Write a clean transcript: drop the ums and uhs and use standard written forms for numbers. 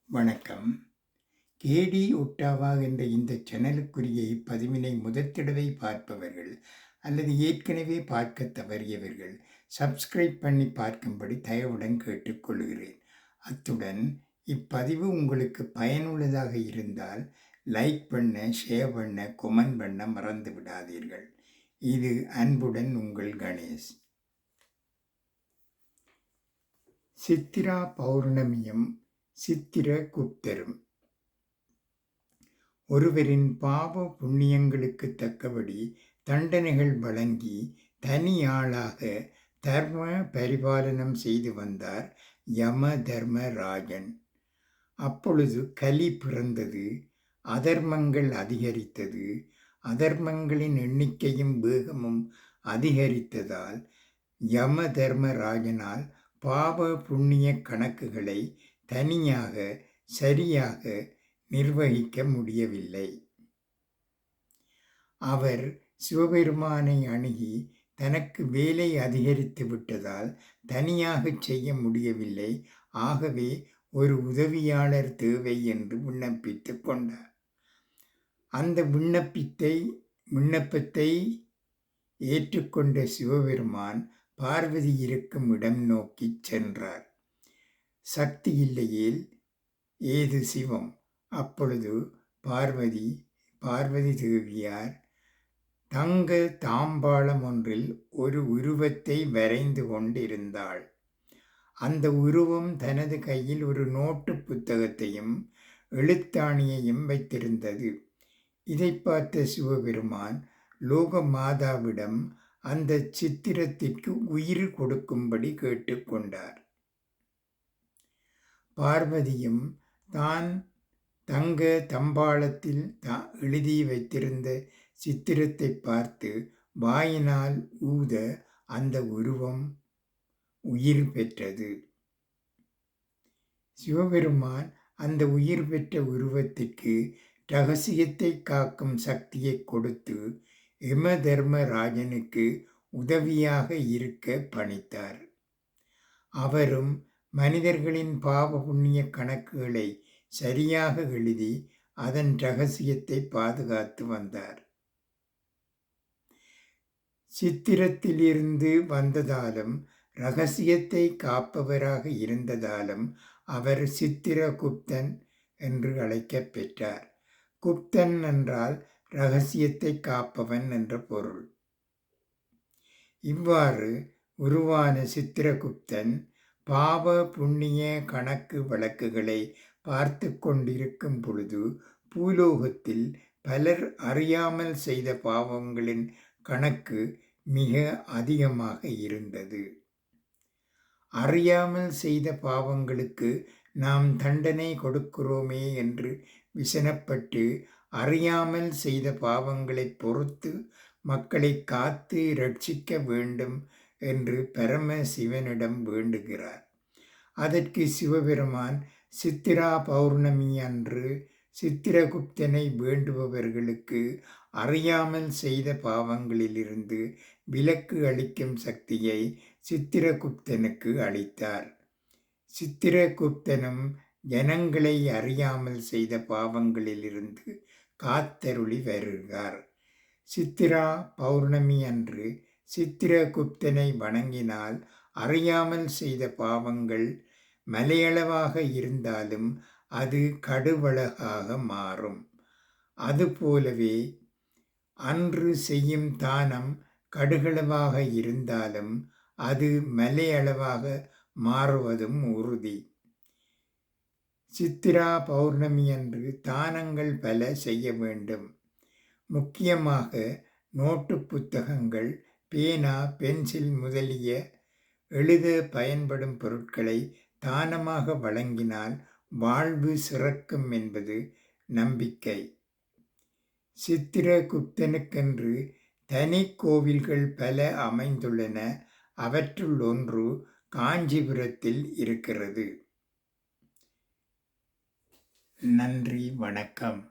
வணக்கம். கேடி ஒட்டாவா என்ற இந்த சேனலுக்குரிய இப்பதிவினை முதற்தடவை பார்ப்பவர்கள் அல்லது ஏற்கனவே பார்க்க தவறியவர்கள் சப்ஸ்கிரைப் பண்ணி பார்க்கும்படி தயவுடன் கேட்டுக்கொள்கிறேன். அத்துடன் இப்பதிவு உங்களுக்கு பயனுள்ளதாக இருந்தால் லைக் பண்ண, ஷேர் பண்ண, கொமெண்ட் பண்ண மறந்து விடாதீர்கள். இது அன்புடன் உங்கள் கணேஷ். சித்திரா பௌர்ணமியும் சித்திரகுப்தரும். ஒருவரின் பாவ புண்ணியங்களுக்கு தக்கபடி தண்டனைகள் வழங்கி தனியாளாக தர்ம பரிபாலனம் செய்து வந்தார் யம தர்மராஜன். அப்பொழுது கலி பிறந்தது. அதர்மங்கள் அதிகரித்தது. அதர்மங்களின் எண்ணிக்கையும் வேகமும் அதிகரித்ததால் யம தர்மராஜனால் பாவ புண்ணிய கணக்குகளை தனியாக சரியாக நிர்வகிக்க முடியவில்லை. அவர் சிவபெருமானை அணுகி தனக்கு வேலை அதிகரித்து விட்டதால் தனியாக செய்ய முடியவில்லை, ஆகவே ஒரு உதவியாளர் தேவை என்று விண்ணப்பித்து கொண்டார். அந்த விண்ணப்பத்தை ஏற்றுக்கொண்ட சிவபெருமான் பார்வதி இருக்கும் இடம் நோக்கி சென்றார். சக்தி இல்லையேல் ஏது சிவம்? அப்பொழுது பார்வதி தேவியார் தங்க தாம்பாளம் ஒன்றில் ஒரு உருவத்தை வரைந்து கொண்டிருந்தாள். அந்த உருவம் தனது கையில் ஒரு நோட்டு புத்தகத்தையும் எழுத்தாணியையும் வைத்திருந்தது. இதை பார்த்த சிவபெருமான் லோக மாதாவிடம் அந்த சித்திரத்திற்கு உயிர் கொடுக்கும்படி கேட்டுக்கொண்டார். பார்வதியும் தான் தங்க தம்பாளத்தில் எழுதி வைத்திருந்த சித்திரத்தை பார்த்து வாயினால் ஊத அந்த உருவம் உயிர் பெற்றது. சிவபெருமான் அந்த உயிர் பெற்ற உருவத்திற்கு இரகசியத்தை காக்கும் சக்தியை கொடுத்து யம தர்மராஜனுக்கு உதவியாக இருக்க பணித்தார். அவரும் மனிதர்களின் பாவ புண்ணிய கணக்குகளை சரியாக எழுதி அதன் இரகசியத்தை பாதுகாத்து வந்தார். சித்திரத்திலிருந்து வந்ததாலும் இரகசியத்தை காப்பவராக இருந்ததாலும் அவர் சித்திரகுப்தன் என்று அழைக்கப் பெற்றார். குப்தன் என்றால் இரகசியத்தை காப்பவன் என்ற பொருள். இவ்வாறு உருவான சித்திரகுப்தன் பாவ புண்ணிய கணக்கு வழக்குகளை பார்த்து கொண்டிருக்கும் பொழுது பூலோகத்தில் பலர் அறியாமல் செய்த பாவங்களின் கணக்கு மிக அதிகமாக இருந்தது. அறியாமல் செய்த பாவங்களுக்கு நாம் தண்டனை கொடுக்கிறோமே என்று விசனப்பட்டு அறியாமல் செய்த பாவங்களை பொறுத்து மக்களை காத்து ரட்சிக்க வேண்டும் என்று பரம சிவனிடம் வேண்டுகிறார். அதற்கு சிவபெருமான் சித்திரா பௌர்ணமி அன்று சித்திரகுப்தனை வேண்டுபவர்களுக்கு அறியாமல் செய்த பாவங்களிலிருந்து விலக்கு அளிக்கும் சக்தியை சித்திரகுப்தனுக்கு அளித்தார். சித்திரகுப்தனும் ஜனங்களை அறியாமல் செய்த பாவங்களிலிருந்து காத்தருளி வருகிறார். சித்திரா பௌர்ணமி அன்று சித்திரகுப்தனை வணங்கினால் அறியாமல் செய்த பாவங்கள் மலையளவாக இருந்தாலும் அது கடுவளகாக மாறும். அதுபோலவே அன்று செய்யும் தானம் கடுகளவாக இருந்தாலும் அது மலையளவாக மாறுவதும் உறுதி. சித்திரா பௌர்ணமி அன்று தானங்கள் பல செய்ய வேண்டும். முக்கியமாக நோட்டு புத்தகங்கள், பேனா, பென்சில் முதலிய எழுத பயன்படும் பொருட்களை தானமாக வழங்கினால் வாழ்வு சிறக்கும் என்பது நம்பிக்கை. சித்திரகுப்தனுக்கென்று தனி கோவில்கள் பல அமைந்துள்ளன. அவற்றுள் ஒன்று காஞ்சிபுரத்தில் இருக்கிறது. நன்றி, வணக்கம்.